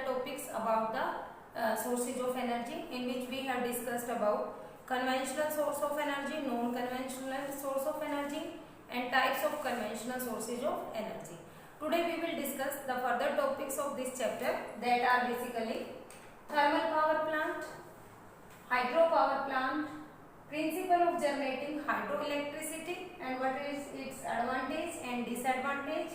topics about the sources of energy, in which we have discussed about conventional source of energy, non-conventional source of energy, and types of conventional sources of energy. Today we will discuss the further topics of this chapter, that are basically thermal power plant, hydropower plant, principle of generating hydroelectricity and what is its advantage and disadvantage,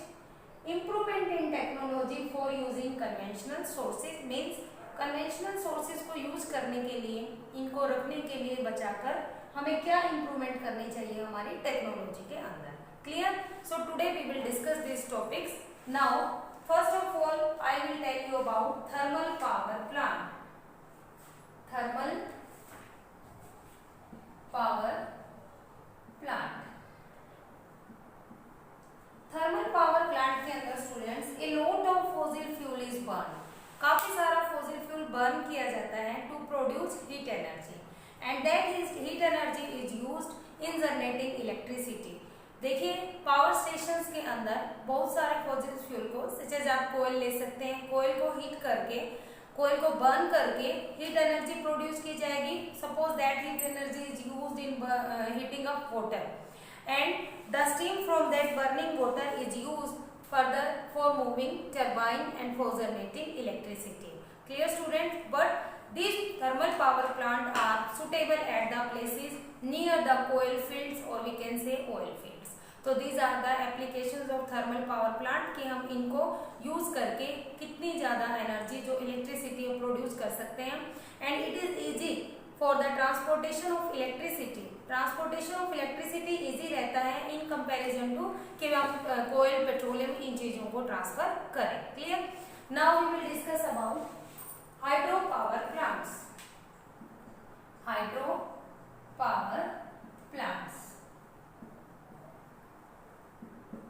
improvement in technology for using conventional sources, means conventional sources को use करने के लिए, इनको रखने के लिए बचाकर हमें क्या इंप्रूवमेंट करनी चाहिए हमारी टेक्नोलॉजी के अंदर. Clear? So today we will discuss this topics. Now first of all I will tell you about thermal power plant. Thermal power plant. Thermal power plant के अंदर students a lot of fossil fuel is burn. काफी सारा fossil fuel burn किया जाता है to produce heat energy and that heat energy is used in generating electricity. देखिए power stations के अंदर बहुत सारे फॉसिल फ्यूल को, सच एज आप कोयल ले सकते हैं, कोयल को हीट करके, कोयल को बर्न करके हीट एनर्जी प्रोड्यूस की जाएगी. Suppose that heat energy is used in heating of water and the steam from that burning water is used further for moving turbine and for generating electricity. Clear students? But these thermal power plant are suitable at the places near the coal fields or we can say oil fields. So these are the applications of thermal power plant कि हम इनको use करके कितनी ज़्यादा energy जो electricity produce कर सकते हैं. And it is easy for the transportation of electricity. Transportation of electricity easy रहता है इन कंपैरिजन टू कि हम कोयल, पेट्रोलियम इन चीजों को ट्रांसफर करें. Clear? Now we will discuss about hydro power plants. Hydro power plants.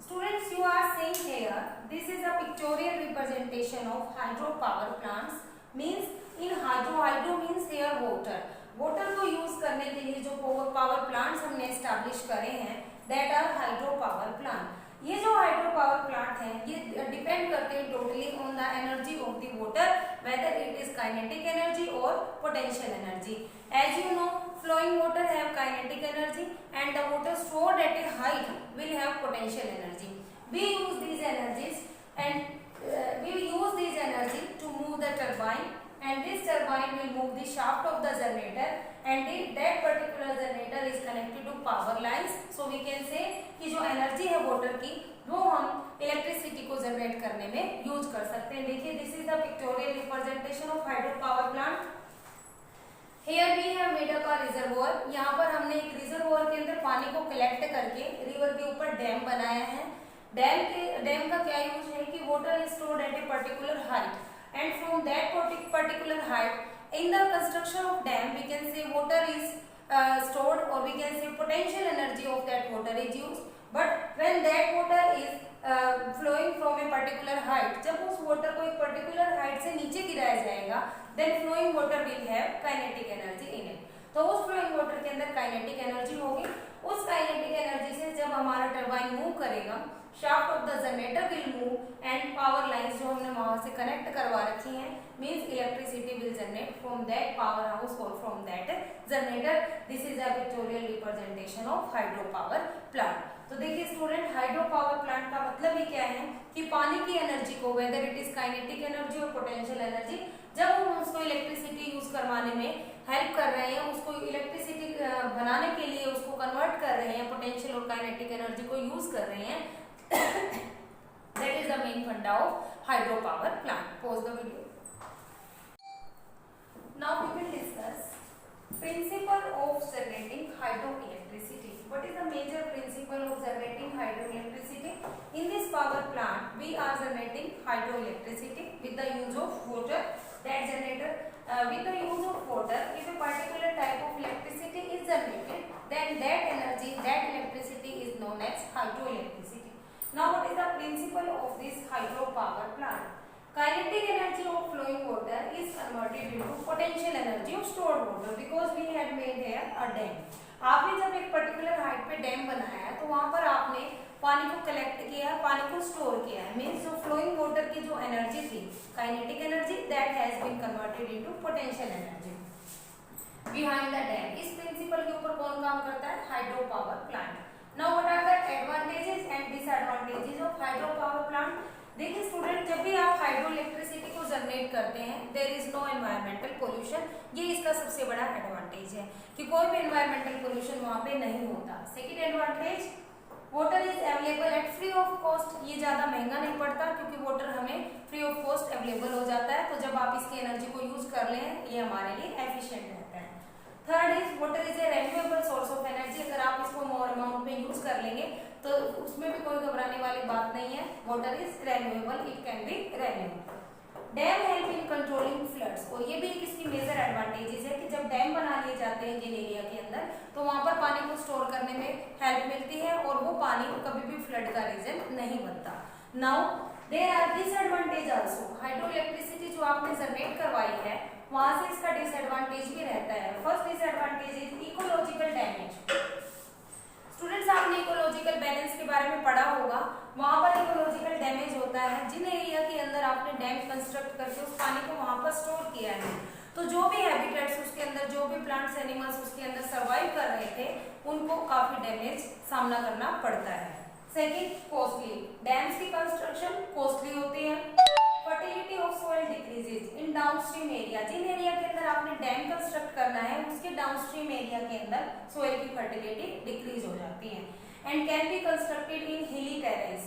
Students, you are seeing here, this is a pictorial representation of hydro power plants. Means in hydro means here water. Water को use करने के लिए जो power plants हमने establish करे हैं, that are hydro power plant. ये जो हाइड्रो पावर प्लांट हैं ये डिपेंड करते हैं totally on the energy of the water, whether it is kinetic energy or potential energy. As you know, flowing water have kinetic energy and the water stored at a height will have potential energy. We use these energies to move the turbine, and this turbine will move the shaft of the generator, and that particular generator is connected to power lines. So we can say कि जो energy है water की वो हम electricity को generate करने में use कर सकते हैं. देखिए, this is the pictorial representation of hydro power plant. Here we have made up a reservoir. यहाँ पर हमने एक रिजर्वोयर के अंदर पानी को कलेक्ट करके रिवर के ऊपर डैम बनाया है. डैम का क्या यूज है कि water is stored at a particular height, and from that particular height in the construction of dam we can say water is stored, or we can say potential energy of that water is used. But when that water is flowing from a particular height, जब उस water को एक particular height से नीचे गिराया जाएगा, then flowing water will have kinetic energy in it. तो उस flowing water के अंदर kinetic energy होगी. उस kinetic energy से जब हमारा टरबाइन मूव करेगा, shaft of the generator will move and power lines जो हमने वहां से कनेक्ट करवा रखी हैं, means electricity will generate from that power house or from that generator. This is a pictorial representation of hydro power plant. तो देखिए student, hydro power plant का मतलब ही क्या है कि पानी की एनर्जी को, weather it is kinetic energy or potential energy, जब हम उसको इलेक्ट्रिसिटी यूज करवाने में हेल्प कर रहे हैं, उसको इलेक्ट्रिसिटी बनाने के लिए उसको कन्वर्ट कर रहे हैं, पोटेंशियल और काइनेटिक एनर्जी को यूज कर रहे हैं. That is the main funda of hydro power plant. Pause the video. Now we will discuss principle of generating hydroelectricity. What is the major principle of generating hydroelectricity? In this power plant, we are generating hydroelectricity with the use of water. That generator, with the use of water, if a particular type of electricity is generated, then that energy, that electricity is known as hydroelectricity. Now what is the principle of this hydro power plant? Kinetic energy of flowing water is converted into potential energy of stored water because we had made here a dam. आपने जब एक particular height पे dam बनाया है तो वहां पर आपने पानी को कलेक्ट किया है, पानी को स्टोर किया है। मीन्स जो फ्लोइंग वाटर की जो एनर्जी थी, kinetic energy, that has been converted into potential energy behind the dam. इस प्रिंसिपल के ऊपर कौन काम करता है? Hydro power plant. Now what are the advantages and disadvantages of hydro power plant? देखिए स्टूडेंट, जब भी आप हाइड्रो इलेक्ट्रिसिटी को जनरेट करते हैं, there is no environmental pollution. ये इसका सबसे बड़ा एडवांटेज है कि कोई भी एनवायरमेंटल पोल्यूशन वहां पे नहीं होता। Second advantage, water is available at free of cost. ये ज्यादा महंगा नहीं पड़ता क्योंकि वाटर हमें फ्री ऑफ कॉस्ट अवेलेबल हो जाता है। तो जब आप इसकी एनर्जी को यूज कर लें, ये हमारे लिए एफिशिएंट रहता है। Third is water is a renewable source of energy. अगर आप इसको मोर अमाउंट में यूज कर लेंगे तो उसमें भी कोई घबराने वाली बात नहीं है। Water is renewable, it can be renewed. Dam help in controlling floods, और ये भी एक इसकी मेजर एडवांटेजेस है कि जब डैम बना लिए जाते हैं जिन एरिया के अंदर, तो वहां पर पानी को स्टोर करने में हेल्प मिलती है और वो पानी कभी भी फ्लड का रीजन नहीं बनता। Now there are disadvantage also. Hydro electricity जो आपने जनरेट करवाई है, वहां से इसका डिसएडवांटेज भी रहता है। First disadvantage is ecological damage. Students, आपने इकोलॉजिकल बैलेंस के बारे में पढ़ा होगा। वहां पर इकोलॉजिकल डैमेज होता है जिन एरिया के अंदर आपने डैम कंस्ट्रक्ट करके उस पानी को वहां पर स्टोर किया है, तो जो भी हैबिटेट्स उसके अंदर, जो भी प्लांट्स एनिमल्स उसके अंदर सर्वाइव कर रहे थे, उनको काफी डैमेज सामना करना पड़ता है। Second, costly. डैम्स की कंस्ट्रक्शन कॉस्टली होती है। Fertility of soil decreases in downstream area. जिन एरिया के अंदर आपने डैम कंस्ट्रक्ट करना है, उसके डाउनस्ट्रीम एरिया के अंदर सोइल की फर्टिलिटी डिक्रीज हो जाती है। And can be constructed in हिली टेरेस।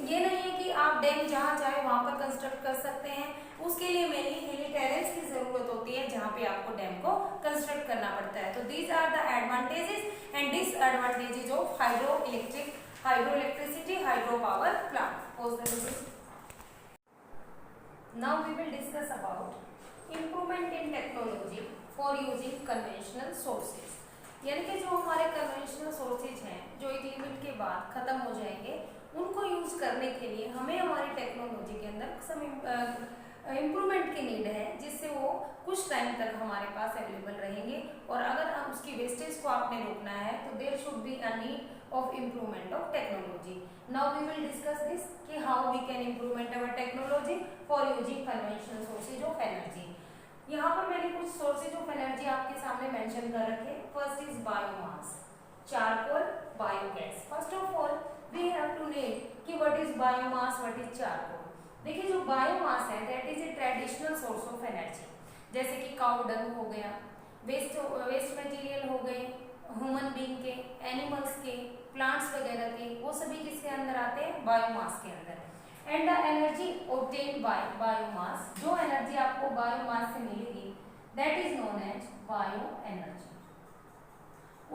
ये नहीं है कि आप डैम जहां चाहे वहां पर कंस्ट्रक्ट कर सकते हैं, उसके लिए मेनली हिली टेरेस की जरूरत होती है जहां पे आपको डैम को कंस्ट्रक्ट करना पड़ता है। तो these are the advantages and disadvantages of hydro electricity, hydro power plant. Now we will discuss about improvement in technology for using conventional sources. यानी कि जो हमारे कन्वेंशनल सोर्सेज हैं, जो एक लिमिट के बाद खत्म हो जाएंगे, उनको यूज करने के लिए हमें हमारी टेक्नोलॉजी के अंदर सम इम्प्रूवमेंट की नीड है, जिससे वो कुछ टाइम तक हमारे पास अवेलेबल रहेंगे। और अगर हम उसकी वेस्टेज को आपने रोकना है तो there should be a need of improvement of technology. Now we will discuss this कि how we can improvement our technology for using conventional sources of energy. यहाँ पर मैंने कुछ sources of energy आपके सामने mention कर रखे। First is biomass, charcoal, biogas. First of all we have to need कि what is biomass, what is charcoal. देखिए जो biomass है that is a traditional source of energy. जैसे कि cow dung हो गया, waste material हो गए, ह्यूमन बीइंग के, एनिमल्स के, प्लांट्स वगैरह के, वो सभी किसके अंदर आते हैं? बायोमास के अंदर। And the energy obtained by biomass, जो एनर्जी आपको बायोमास से मिलेगी, that is known as bio energy.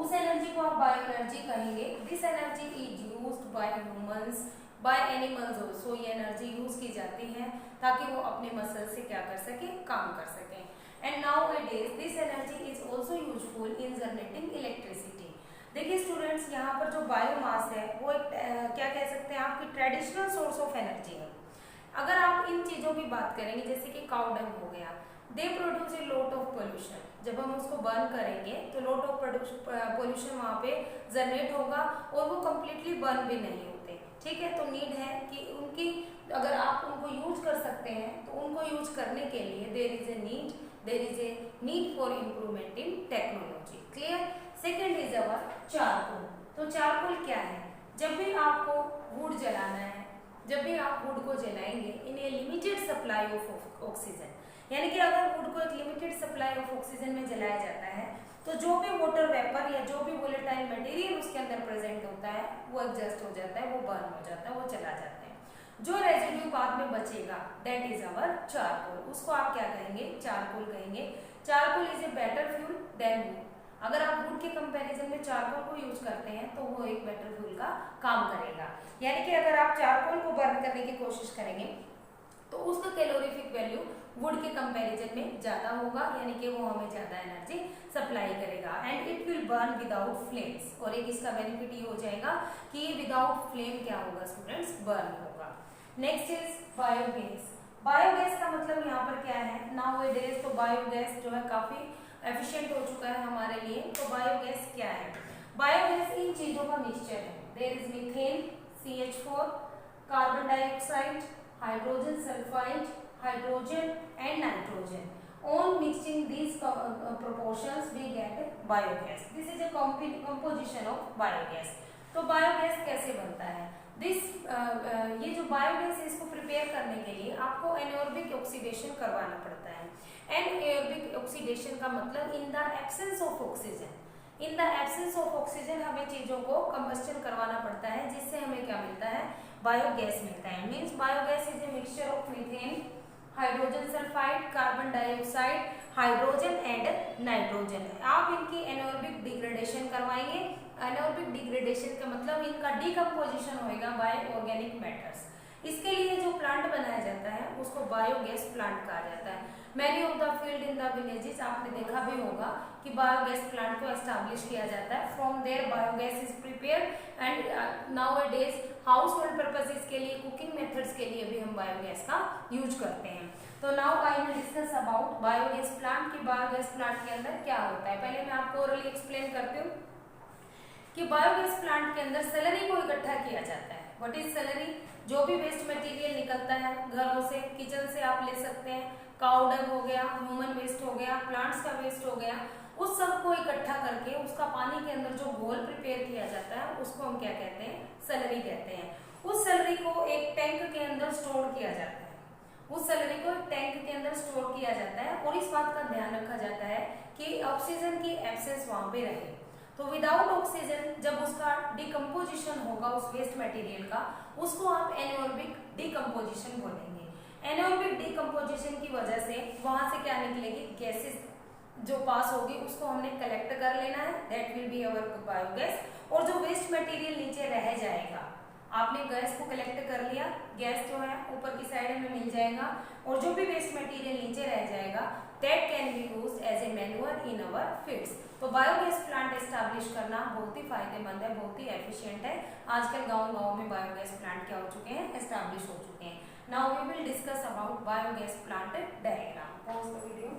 उस एनर्जी को आप बायो एनर्जी कहेंगे। This energy is used by humans, by animals also. ये एनर्जी यूज की जाती है ताकि वो अपने मसल से क्या कर सके? काम कर सके। And nowadays this energy is also useful in generating electricity. देखिए स्टूडेंट्स, यहाँ पर जो बायोमास है वो एक क्या कह सकते हैं, आपकी ट्रेडिशनल सोर्स ऑफ एनर्जी है। अगर आप इन चीज़ों की बात करेंगे, जैसे कि काउ डंग हो गया, they produce a lot of pollution. जब हम उसको बर्न करेंगे तो लॉट ऑफ पोल्यूशन वहाँ पे जनरेट होगा और वो कम्प्लीटली बर्न भी नहीं होते। ठीक है, तो नीड है कि उनकी, अगर आप उनको यूज कर सकते हैं तो उनको यूज करने के लिए there is a need for improvement in technology. Clear? Second is our charcoal. तो चारकोल क्या है? जब भी आपको वुड जलाना है, जब भी आप वुड को जलाएंगे इन ए लिमिटेड सप्लाई ऑफ ऑक्सीजन, यानी कि अगर वुड को एक लिमिटेड सप्लाई ऑफ ऑक्सीजन में जलाया जाता है तो जो भी वाटर वेपर या जो भी वोलेटाइल मटेरियल उसके अंदर प्रेजेंट होता है वो एडजस्ट हो जाता है, वो बर्न हो जाता है, वो चला जाता है। जो रेजिड्यू बाद में बचेगा दैट इज अवर चारकोल। उसको आप क्या कहेंगे? चारकोल कहेंगे। Charcoal is a better fuel than wood. अगर आप वुड के कंपैरिजन में चारकोल को यूज करते हैं तो वो एक बेटर फ्यूल का काम करेगा। यानी कि अगर आप चारकोल को बर्न करने की कोशिश करेंगे तो उसका कैलोरीफिक वैल्यू वुड के कंपैरिजन में ज्यादा होगा, यानी कि वो हमें ज्यादा एनर्जी सप्लाई करेगा। And it will burn without flames. और एक इसका बेनिफिट ये हो जाएगा कि ये विदाउट फ्लेम क्या होगा स्टूडेंट्स? बर्न होगा। Next is biogas. बायोगैस का मतलब यहाँ पर क्या है? नाउअडेज तो बायोगैस जो है काफी एफिशिएंट हो चुका है हमारे लिए। तो बायोगैस क्या है? बायोगैस इन चीजों का मिक्सचर है। There is methane, CH4, carbon dioxide, hydrogen sulfide, hydrogen and nitrogen. On mixing these proportions we get biogas. This is a composition of biogas. तो बायोगैस कैसे बनता है? ये जो बायोगैस है इसको प्रिपेयर करने के लिए आपको एनारोबिक ऑक्सीडेशन करवाना पड़ता है। एनारोबिक ऑक्सीडेशन का मतलब in the absence of oxygen, in the absence of oxygen हमें चीजों को कंबस्टन करवाना पड़ता है, जिससे हमें क्या मिलता है? बायोगैस मिलता है। Means biogas is a mixture of methane, hydrogen sulphide, carbon dioxide, hydrogen and nitrogen. आप इनकी एनारोबिक डिग्रेडेशन करवाएंगे। एनारोबिक डिग्रेडेशन का मतलब इनका डिकम्पोजिशन होएगा बाय ऑर्गेनिक मैटर्स। इसके लिए जो प्लांट बनाया जाता है उसको बायोगैस प्लांट कहा जाता है। Many of the field in the villages आपने देखा भी होगा कि बायोगैस प्लांट को एस्टैब्लिश किया जाता है। From there biogas is prepared and nowadays household purposes के लिए, कुकिंग मेथड्स के लिए भी हम बायोगैस का यूज करते हैं। तो now I will discuss about biogas plant की बायोगैस प्लांट के अंदर क्या होता है। पहले मैं आपको ओरली एक्सप्लेन करती हूँ कि बायोगैस प्लांट के अंदर सैलरी को इकट्ठा किया जाता है। What is salary? जो भी वेस्ट मटेरियल निकलता है घरों से, किचन से आप ले सकते हैं, काउ डंग हो गया, ह्यूमन वेस्ट हो गया, प्लांट्स का वेस्ट हो गया, उस सब को इकट्ठा करके उसका पानी के अंदर जो घोल प्रिपेयर किया जाता है उसको हम क्या कहते हैं? सैलरी कहते हैं। उस सैलरी को एक टैंक के अंदर स्टोर किया जाता है, उस सैलरी को एक टैंक के अंदर स्टोर किया जाता है और इस बात का ध्यान रखा जाता है कि ऑक्सीजन की एब्सेंस वहां पे रहे। तो विदाउट ऑक्सीजन जब उसका डिकम्पोजिशन होगा उस वेस्ट मटेरियल का, उसको आप एनारोबिक डिकम्पोजिशन बोलेंगे। एनारोबिक डिकम्पोजिशन की वजह से वहां से क्या निकलेगी? गैसेस जो पास होगी उसको हमने कलेक्ट कर लेना है, that will be our biogas. और जो वेस्ट मटेरियल नीचे रह जाएगा, आपने गैस को कलेक्ट कर लिया, गैस जो है ऊपर की साइड में मिल जाएगा और जो भी वेस्ट मटेरियल नीचे रह जाएगा that can be used as a manure in our fields. तो बायोगैस प्लांट एस्टैब्लिश करना बहुत ही फायदेमंद है, बहुत ही एफिशिएंट है। आजकल गांव-गांव में बायोगैस प्लांट क्या हो चुके हैं? एस्टैब्लिश हो चुके हैं। Now we will discuss about biogas plant diagram. Pause the video.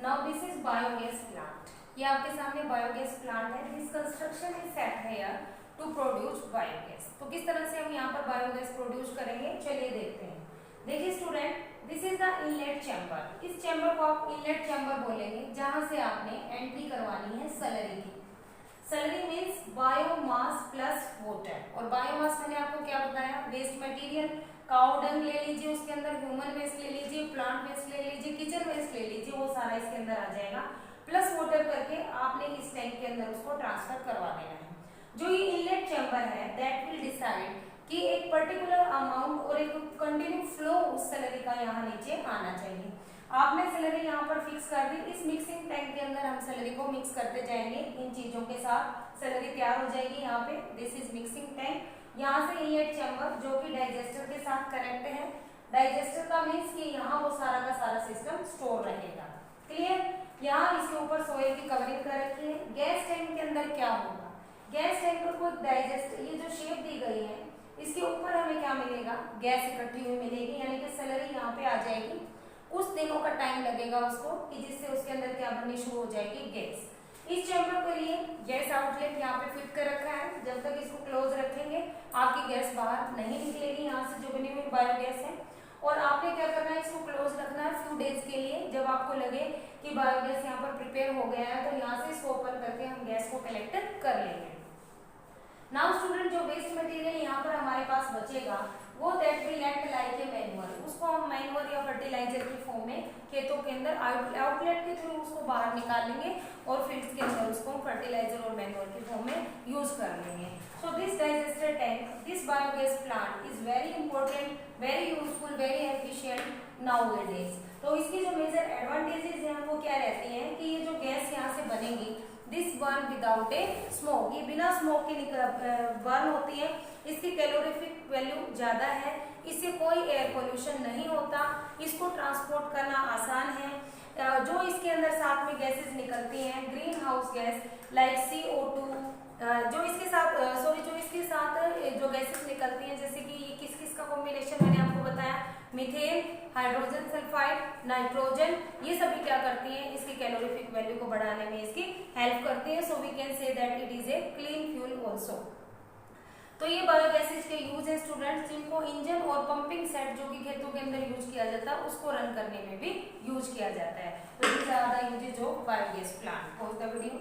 Now this is biogas plant. ये आपके सामने बायोगैस प्लांट है। This construction is set here to produce biogas. तो किस तरह से हम यहाँ पर बायोगैस प्रोड्यूस करेंगे, चलिए देखते हैं। देखिए student, this is the inlet chamber. इस चैम्बर को आप इनलेट चैम्बर बोलेंगे, जहां से आपने एंट्री करवानी है सैलरी की। Salary means biomass plus water. और बायोमास मैंने आपको क्या बताया? वेस्ट मटेरियल, काउ डंग ले लीजिए, उसके अंदर ह्यूमन वेस्ट ले लीजिए, प्लांट वेस्ट ले लीजिए, किचन वेस्ट ले लीजिए, वो सारा इसके अंदर आ जाएगा। प्लस वाटर करके आपने इस टैंक के अंदर उसको ट्रांसफर करवा देना है। जो ये इनलेट चैम्बर है दैट विल डिसाइड कि एक पर्टिकुलर अमाउंट और एक कंटिन्यू फ्लो उस सैलरी का यहाँ नीचे आना चाहिए। आपने सैलरी यहाँ पर फिक्स कर दी। इस मिक्सिंग टैंक के अंदर हम सैलरी को मिक्स करते जाएंगे इन चीजों के साथ। सैलरी तैयार हो जाएगी यहाँ पे। This is mixing tank. यहाँ से इनलेट चैम्बर जो कि डाइजेस्टर के साथ कनेक्ट है। डाइजेस्टर का मीन्स कि यहाँ वो सारा का सारा सिस्टम स्टोर रहेगा। क्लियर? यहाँ इसके ऊपर सोयल की कवरिंग कर रखी है। गैस टैंक के अंदर क्या होगा? गैस टैंकर को डाइजेस्ट, ये जो शेप दी गई है इसके ऊपर हमें क्या मिलेगा? गैस इकट्ठी हुई मिलेगी, यानी कि सैलरी यहाँ पे आ जाएगी। कुछ दिनों का टाइम लगेगा उसको कि जिससे उसके अंदर क्या बननी शुरू हो जाएगी? गैस। इस चैम्बर के लिए गैस आउटलेट यहाँ पे फिट कर रखा है। जब तक इसको क्लोज रखेंगे आपकी गैस बाहर नहीं निकलेगी यहाँ से, जो बनी हुई बायोगैस है। और आपने क्या करना है? इसको क्लोज रखना है फ्यू डेज के लिए। जब आपको लगे कि बायोगैस यहाँ पर प्रिपेयर हो गया है तो यहाँ से इसको ओपन करके हम गैस को कलेक्ट कर लेंगे। नाउ स्टूडेंट, जो वेस्ट मटेरियल यहाँ पर हमारे पास बचेगा वो that will act like a manure. उसको हम मैन्योर या फर्टिलाइजर की फॉर्म में खेतों के अंदर आउटलेट के थ्रू उसको बाहर निकालेंगे और फील्ड्स के अंदर उसको फर्टिलाइजर और मैन्योर की फॉर्म में यूज कर लेंगे। So this digester tank, this biogas plant is very important, very useful, very efficient nowadays. तो इसकी जो मेजर एडवांटेजेस हैं वो क्या रहती हैं कि ये जो गैस यहाँ से बनेगी this burn without A smoke, ये बिना स्मोक के बर्न होती है। इसकी कैलोरीफिक वैल्यू ज्यादा है, इससे कोई एयर पोल्यूशन नहीं होता, इसको ट्रांसपोर्ट करना आसान है। जो इसके अंदर साथ में गैसेस निकलती हैं green house gas like CO2, जो इसके साथ जो गैसेस निकलती हैं, जैसे कि ये किस किस का कॉम्बिनेशन मैंने आपको बताया, मीथेन, हाइड्रोजन सल्फाइड, नाइट्रोजन, ये सभी क्या करती हैं, इसकी कैलोरीफिक वैल्यू को बढ़ाने में इसकी हेल्प करती है। So we can say that it is a clean fuel also. तो ये बायोगैसेज के यूज है स्टूडेंट्स, जिनको इंजन और पंपिंग सेट जो कि खेतों के अंदर यूज किया जाता है उसको रन करने में भी यूज किया जाता है। तो these are the uses of biogas plant. Pause the video.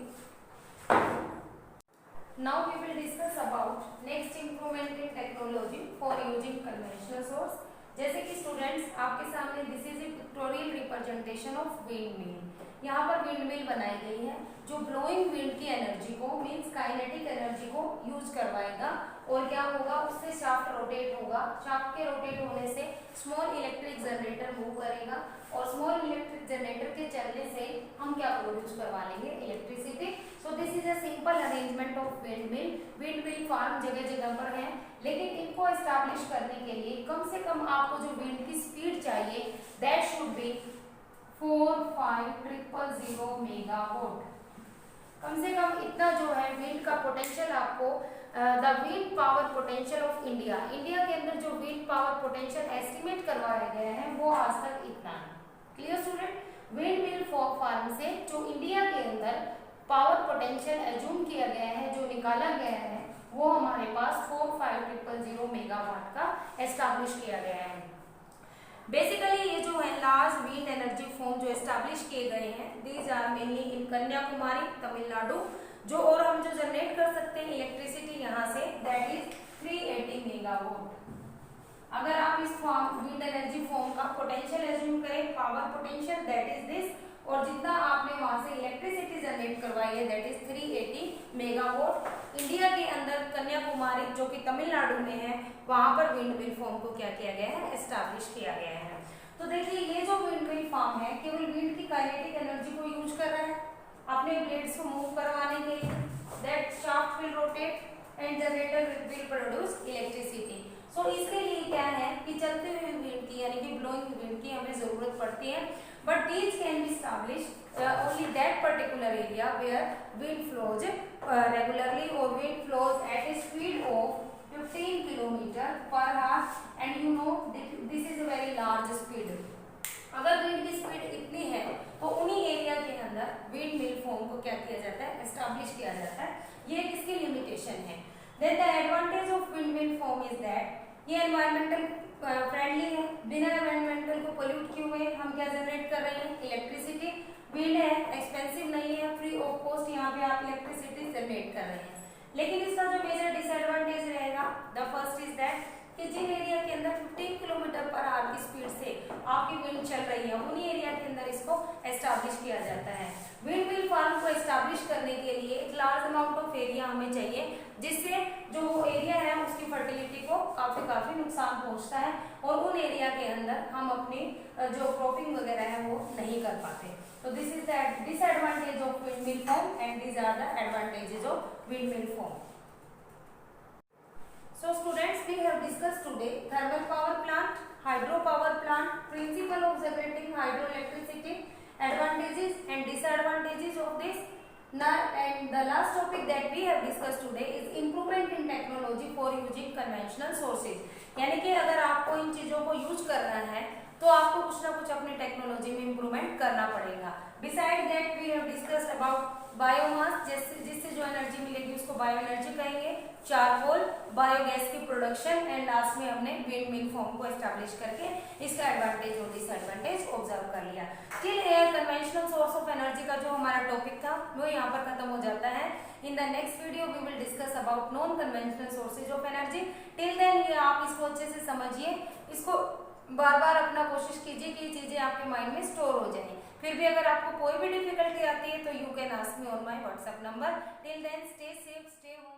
Now we will discuss about next improvement in technology for using conventional source. जैसे कि स्टूडेंट्स आपके सामने this is a pictorial representation of wind mill. यहाँ पर wind mill बनाई गई है जो ब्लोइंग विंड की एनर्जी को मींस काइनेटिक एनर्जी को यूज करवाएगा और क्या होगा, उससे शाफ्ट रोटेट होगा। शाफ्ट के रोटेट होने से स्मॉल इलेक्ट्रिक जनरेटर मूव करेगा और स्मॉल इलेक्ट्रिक जनरेटर के चलने से हम क्या प्रोड्यूस करवा लेंगे, electricity. So this is a simple arrangement of windmill. Windmill farm जगह जगह पर है, लेकिन इनको एस्टैब्लिश करने के लिए कम से कम आपको जो विंड की स्पीड चाहिए दैट शुड बी 45000 मेगावाट। कम से कम इतना जो है विंड का पोटेंशियल आपको, the wind power potential of India, India के अंदर जो विंड पावर पोटेंशियल एस्टिमेट करवाया गया है वो आज तक इतना है। Clear student? Windmill farm से जो इंडिया के अंदर पावर पोटेंशियल एज्यूम किया गया है, जो निकाला गया है, वो हमारे पास 45000 मेगावाट का एस्टैब्लिश किया गया है। बेसिकली ये जो है लार्ज विंड एनर्जी फॉर्म जो एस्टैब्लिश किए गए हैं these are mainly in Kanyakumari, Tamil Nadu, जो और हम जो जनरेट कर सकते हैं इलेक्ट्रिसिटी यहाँ से दैट इज 380 मेगावाट। अगर आप इस विंड एनर्जी फॉर्म का पोटेंशियल एज्यूम करें, power potential that is this, और जितना आपने वहां से इलेक्ट्रिसिटी जनरेट करवाई है दैट इज 380 मेगावाट। इंडिया के अंदर कन्याकुमारी जो कि तमिलनाडु में है वहां पर विंड मिल फॉर्म को क्या किया गया है, एस्टैब्लिश किया गया है। तो देखिए ये जो विंड मिल फार्म है केवल विंड की काइनेटिक एनर्जी को यूज कर रहा है अपने ब्लेड्स को मूव करवाने के लिए। That shaft will rotate and generator will produce electricity. So इसके लिए क्या है कि चलते हुए विंड की यानी कि ब्लोइंग विंड की हमें जरूरत पड़ती है, but these can be established only that particular area where wind flows regularly or wind flows at a speed of 15 km per hour, and you know this is a very large speed. अगर wind की speed इतनी है तो उन्हीं area के अंदर wind mill farm को क्या किया जाता है, एस्टैब्लिश किया जाता है। ये किसकी लिमिटेशन है। Then the advantage of windmill farm is that ये एनवायरमेंटल फ्रेंडली है, बिना एनवायरमेंटल को पोल्यूट किए हुए हम क्या जनरेट कर रहे हैं, इलेक्ट्रिसिटी। विंड है, एक्सपेंसिव नहीं है, फ्री ऑफ कॉस्ट यहाँ पे आप इलेक्ट्रिसिटी जनरेट कर रहे हैं। लेकिन इसका जो मेजर डिसएडवांटेज रहेगा, द फर्स्ट इज दैट कि जिन एरिया के अंदर 15 किलोमीटर पर आवर की स्पीड से आपकी विंड चल रही है उन्हीं एरिया के अंदर इसको एस्टैब्लिश किया जाता है। विंड मिल फार्म को एस्टैब्लिश करने के लिए एक लार्ज अमाउंट ऑफ एरिया हमें चाहिए, जिससे जो वो एरिया है उसकी फर्टिलिटी को काफी नुकसान पहुंचता है और उन एरिया के अंदर हम अपनी जो क्रॉपिंग वगैरह है वो नहीं कर पाते। तो this is the disadvantage of windmill farm and these are the advantages of windmill farm. So students, we have discussed today thermal power plant, hydro power plant, principle of generating hydroelectricity, advantages and disadvantages of this. Now, and the last topic that we have discussed today is improvement in technology for using conventional sources. यानी कि अगर आपको इन चीजों को use करना है तो आपको कुछ ना कुछ अपनी टेक्नोलॉजी में इम्प्रूवमेंट करना पड़ेगा। Beside that we have discussed about biomass, जिससे जो एनर्जी मिलेगी उसको बायो एनर्जी कहेंगे, चारकोल, बायोगैस की प्रोडक्शन एंड लास्ट में हमने विंड मिल फॉर्म को एस्टैब्लिश करके इसका एडवांटेज और डिसएडवांटेज ऑब्जर्व कर लिया। Till here conventional source of energy का जो हमारा टॉपिक था वो यहाँ पर खत्म हो जाता है। In the next video we will discuss about non conventional sources of energy. Till then ये आप इसको अच्छे से समझिए, इसको बार बार अपना कोशिश कीजिए कि ये चीजें आपके माइंड में स्टोर हो जाएं। फिर भी अगर आपको कोई भी डिफिकल्टी आती है तो you can ask me on my WhatsApp number. Till then stay safe, stay home.